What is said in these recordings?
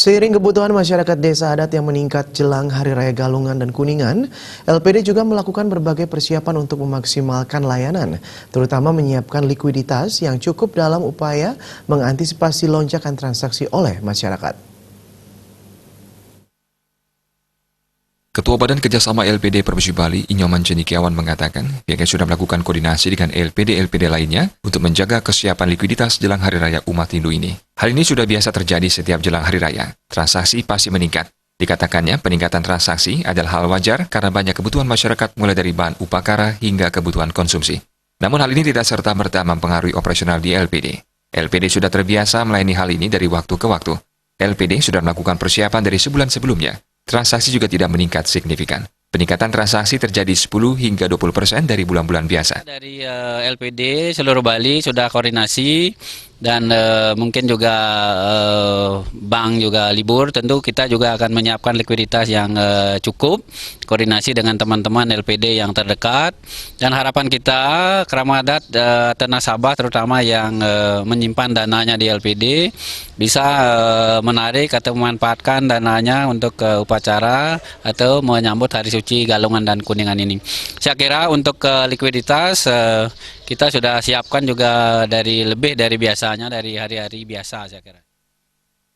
Seiring kebutuhan masyarakat desa adat yang meningkat jelang Hari Raya Galungan dan Kuningan, LPD juga melakukan berbagai persiapan untuk memaksimalkan layanan, terutama menyiapkan likuiditas yang cukup dalam upaya mengantisipasi lonjakan transaksi oleh masyarakat. Ketua Badan Kerjasama LPD Provinsi Bali, Inyoman Cendekiawan mengatakan, pihaknya sudah melakukan koordinasi dengan LPD-LPD lainnya untuk menjaga kesiapan likuiditas jelang Hari Raya Umat Hindu ini. Hal ini sudah biasa terjadi setiap jelang Hari Raya. Transaksi pasti meningkat. Dikatakannya, peningkatan transaksi adalah hal wajar karena banyak kebutuhan masyarakat mulai dari bahan upakara hingga kebutuhan konsumsi. Namun hal ini tidak serta-merta mempengaruhi operasional di LPD. LPD sudah terbiasa melayani hal ini dari waktu ke waktu. LPD sudah melakukan persiapan dari sebulan sebelumnya. Transaksi juga tidak meningkat signifikan. Peningkatan transaksi terjadi 10 hingga 20% dari bulan-bulan biasa. Dari LPD seluruh Bali sudah koordinasi dan mungkin juga bank juga libur. Tentu kita juga akan menyiapkan likuiditas yang cukup, koordinasi dengan teman-teman LPD yang terdekat. Dan harapan kita keramat adat dan nasabah terutama yang menyimpan dananya di LPD bisa menarik atau memanfaatkan dananya untuk upacara atau menyambut hari suci Galungan dan Kuningan ini. Saya kira untuk likuiditas kita sudah siapkan juga lebih dari biasanya, dari hari-hari biasa saya kira.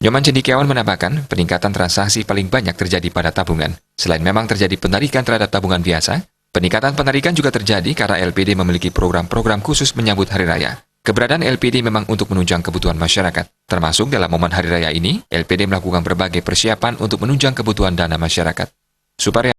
Nyoman Cendekiawan menambahkan, peningkatan transaksi paling banyak terjadi pada tabungan. Selain memang terjadi penarikan terhadap tabungan biasa, peningkatan penarikan juga terjadi karena LPD memiliki program-program khusus menyambut Hari Raya. Keberadaan LPD memang untuk menunjang kebutuhan masyarakat. Termasuk dalam momen Hari Raya ini, LPD melakukan berbagai persiapan untuk menunjang kebutuhan dana masyarakat. Suparya